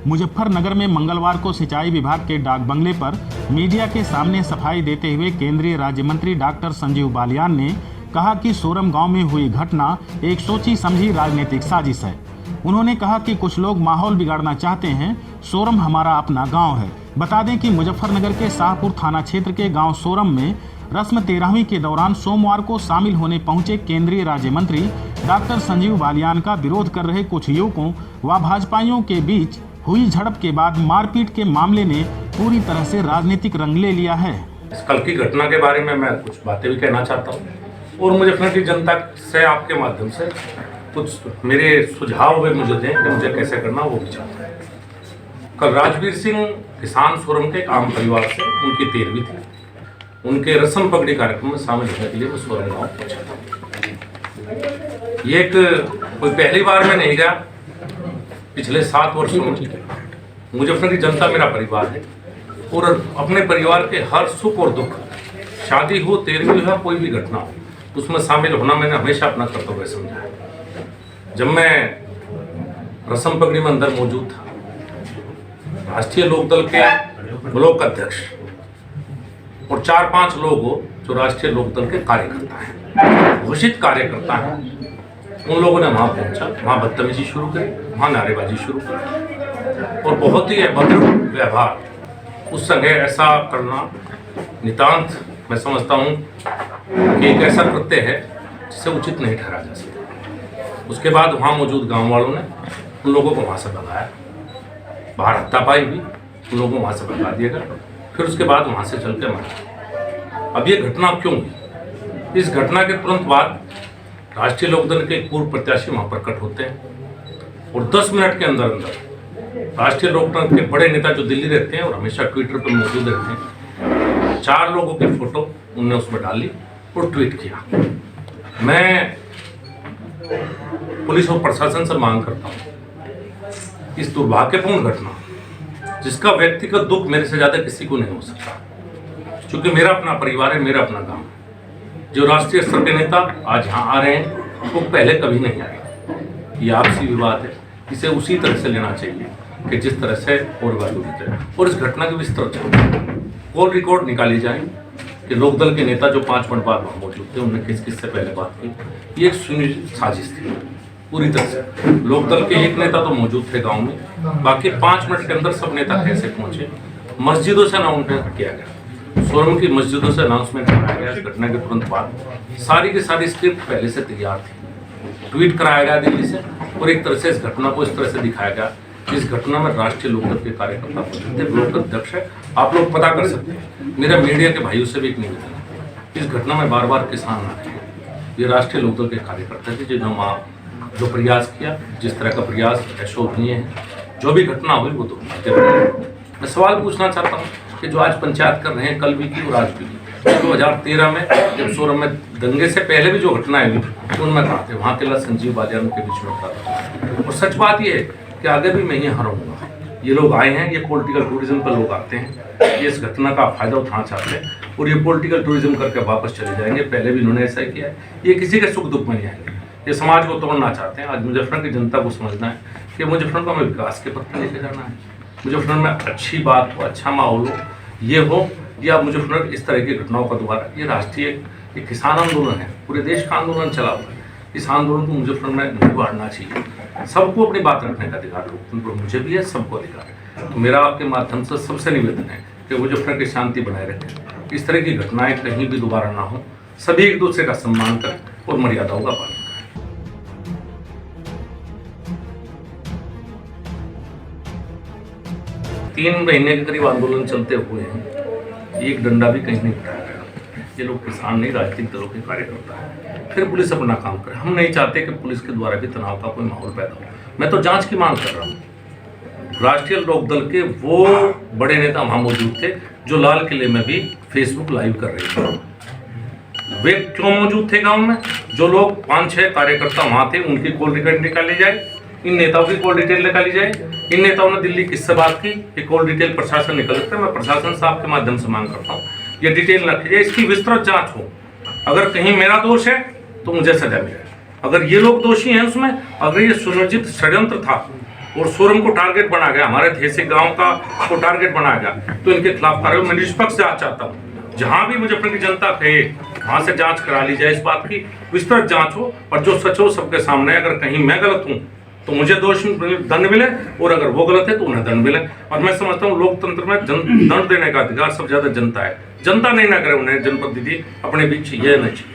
मुजफ्फरनगर में मंगलवार को सिंचाई विभाग के डाक बंगले पर मीडिया के सामने सफाई देते हुए केंद्रीय राज्य मंत्री डॉक्टर संजीव बालियान ने कहा कि सोरम गांव में हुई घटना एक सोची समझी राजनीतिक साजिश है। उन्होंने कहा कि कुछ लोग माहौल बिगाड़ना चाहते हैं। सोरम हमारा अपना गांव है। बता दें कि मुजफ्फरनगर के शाहपुर थाना क्षेत्र के गांव सोरम में रस्म 13वीं के दौरान सोमवार को शामिल होने पहुंचे केंद्रीय राज्य मंत्री डॉक्टर संजीव बालियान का विरोध कर रहे कुछ युवकों व भाजपाइयों के बीच हुई झड़प के बाद मारपीट के मामले ने पूरी तरह से राजनीतिक रंग ले लिया है। इस कल की घटना के बारे में मैं कुछ बातें भी कहना चाहता हूँ और मुजफ्फरनगर की जनता से आपके माध्यम से कुछ मेरे सुझाव वे मुझे दें कि मुझे कैसे करना वो भी चाहता हूँ। कल राजवीर सिंह किसान सोरम के एक आम परिवार से उनकी 13वीं थी। उनके रस्म पगड़ी कार्यक्रम में शामिल होने के लिए मैं सोरम गाँव पहुँचा था। ये एक कोई पहली बार में नहीं गया। पिछले 7 वर्षों में मुजफ्फरनगर की जनता मेरा परिवार है और अपने परिवार के हर सुख और दुख, शादी हो, 13वीं हो, कोई भी घटना हो, उसमें शामिल होना मैंने हमेशा अपना कर्तव्य समझा है। जब मैं रस्म पगड़ी में अंदर मौजूद था, राष्ट्रीय लोकदल के ब्लॉक अध्यक्ष और 4-5 लोग हो जो राष्ट्रीय लोकदल के कार्यकर्ता हैं, घोषित कार्यकर्ता हैं, उन लोगों ने वहाँ पहुँचा, वहाँ बदतमीजी शुरू करी, वहाँ नारेबाजी शुरू की और बहुत ही अभद्र व्यवहार। उस समय ऐसा करना नितांत मैं समझता हूँ कि एक ऐसा कृत्य है जिसे उचित नहीं ठहरा जा सकता। उसके बाद वहाँ मौजूद गांव वालों ने उन लोगों को वहाँ से भगाया, बाहर हत्तापाई हुई, उन लोगों को वहाँ से भगा दिया गया। फिर उसके बाद वहाँ से चल के मारा। अब ये घटना क्यों हुई? इस घटना के तुरंत बाद राष्ट्रीय लोकदल के पूर्व प्रत्याशी वहाँ प्रकट होते हैं और 10 मिनट के अंदर अंदर राष्ट्रीय लोकदल के बड़े नेता जो दिल्ली रहते हैं और हमेशा ट्विटर पर मौजूद रहते हैं, 4 लोगों की फोटो उनने उसमें डाली और ट्वीट किया। मैं पुलिस और प्रशासन से मांग करता हूँ, इस दुर्भाग्यपूर्ण घटना जिसका व्यक्तिगत दुख मेरे से ज़्यादा किसी को नहीं हो सकता, क्योंकि मेरा अपना परिवार है, मेरा अपना गाँव। जो राष्ट्रीय स्तर के नेता आज यहाँ आ रहे हैं वो पहले कभी नहीं आए। ये आपसी विवाद है, इसे उसी तरह से लेना चाहिए कि जिस तरह से और होते हैं। और इस घटना की विस्तृत कॉल रिकॉर्ड निकाली जाए कि लोकदल के नेता जो 5 मिनट बाद वहाँ मौजूद थे उन्होंने किस किस से पहले बात की। ये एक सुनियोजित साजिश थी पूरी तरह से। लोकदल के एक नेता तो मौजूद थे गाँव में, बाकी 5 मिनट के अंदर सब नेता कैसे पहुँचे? मस्जिदों से अनाउंसमेंट किया गया, सोरम की मस्जिदों से अनाउंसमेंट कराया गया। इस घटना के तुरंत बाद सारी की सारी स्क्रिप्ट पहले से तैयार थी, ट्वीट कराया गया दिल्ली से और एक तरह से इस घटना को इस तरह से दिखाया गया कि इस घटना में राष्ट्रीय लोकदल के कार्यकर्ता थे, ब्लॉक अध्यक्ष है, आप लोग पता कर सकते हैं। मेरा मीडिया के भाइयों से भी एक निवेदन है, इस घटना में बार बार किसान ना रहे। ये राष्ट्रीय लोकदल के कार्यकर्ता थे जिन्होंने जो प्रयास किया, जिस तरह का प्रयास अशोभनीय है। जो भी घटना हुई वो तो मैं सवाल पूछना चाहता हूँ कि जो आज पंचायत कर रहे हैं, कल भी की और आज भी की, 2013 में जब सोरम में दंगे से पहले भी जो घटनाएं हुई उनमें कहा थे, वहाँ के संजीव बालियान के बीच में था। और सच बात ये है कि आगे भी मैं ही हारूंगा। ये लोग आए हैं, ये पॉलिटिकल टूरिज्म पर लोग आते हैं, ये इस घटना का फायदा उठाना चाहते हैं और ये पॉलिटिकल टूरिज्म करके वापस चले जाएंगे। पहले भी इन्होंने ऐसा किया है। ये किसी के सुख दुख में नहीं आएंगे, ये समाज को तोड़ना चाहते हैं। आज मुजफ्फरनगर की जनता को समझना है कि मुजफ्फरनगर को हमें विकास के पथ पर लेके जाना है। मुजफ्फरनगर में अच्छी बात हो, अच्छा माहौल हो, ये हो, या मुजफ्फरनगर इस तरह की घटनाओं का दोबारा। ये राष्ट्रीय एक किसान आंदोलन है, पूरे देश का आंदोलन चला हुआ है। इस आंदोलन को मुजफ्फरनगर में नहीं बांटना चाहिए। सबको अपनी बात रखने का अधिकार हो, मुझे भी है, सबको अधिकार है। तो मेरा आपके माध्यम से सबसे निवेदन है कि मुजफ्फरनगर की शांति बनाए रखें, इस तरह की घटनाएं कहीं भी दोबारा ना हो, सभी एक दूसरे का सम्मान करें और मर्यादाओं का पालन करें। 3 महीने के करीब आंदोलन चलते हुए हैं, एक डंडा भी कहीं नहीं उठाया गया। ये लोग किसान नहीं, राजनीतिक दलों के कार्यकर्ता हैं। फिर पुलिस अपना काम करे। हम नहीं चाहते कि पुलिस के द्वारा भी तनाव का कोई माहौल पैदा हो। मैं तो जांच की मांग कर रहा हूँ। राष्ट्रीय लोकदल के वो बड़े नेता वहाँ मौजूद थे जो लाल किले में भी फेसबुक लाइव कर रहे थे। वे क्यों मौजूद थे गाँव में? जो लोग 5-6 कार्यकर्ता वहाँ थे, उनकी कॉल रिकॉर्ड निकाली जाए, इन नेताओं की कॉल डिटेल निकाली जाए। इन नेताओं ने दिल्ली किससे बात की, ये कॉल डिटेल प्रशासन निकल सकता है। मैं प्रशासन साहब के माध्यम से मांग करता हूँ ये डिटेल रखी जाए, इसकी विस्तृत जांच हो। अगर कहीं मेरा दोष है तो मुझे सजा मिले। अगर ये लोग दोषी हैं उसमें, अगर ये सुनियोजित षड्यंत्र था और सोरम को टारगेट बना गया, हमारे थेसे गांव का को टारगेट बनाया गया, तो इनके खिलाफ कार्रवाई। मैं निष्पक्ष जांच चाहता हूँ। जहां भी मुजफ्फरनगर की जनता कहे वहां से जांच करा ली जाए, इस बात की विस्तृत जांच हो, और जो सच हो सबके सामने। अगर कहीं मैं गलत हूं तो मुझे दोष दंड मिले, और अगर वो गलत है तो उन्हें दंड मिले। और मैं समझता हूँ लोकतंत्र में दंड देने का अधिकार सबसे ज्यादा जनता है। जनता नहीं ना करे उन्हें जनप्रतिनिधि अपने बीच, ये नहीं चाहिए।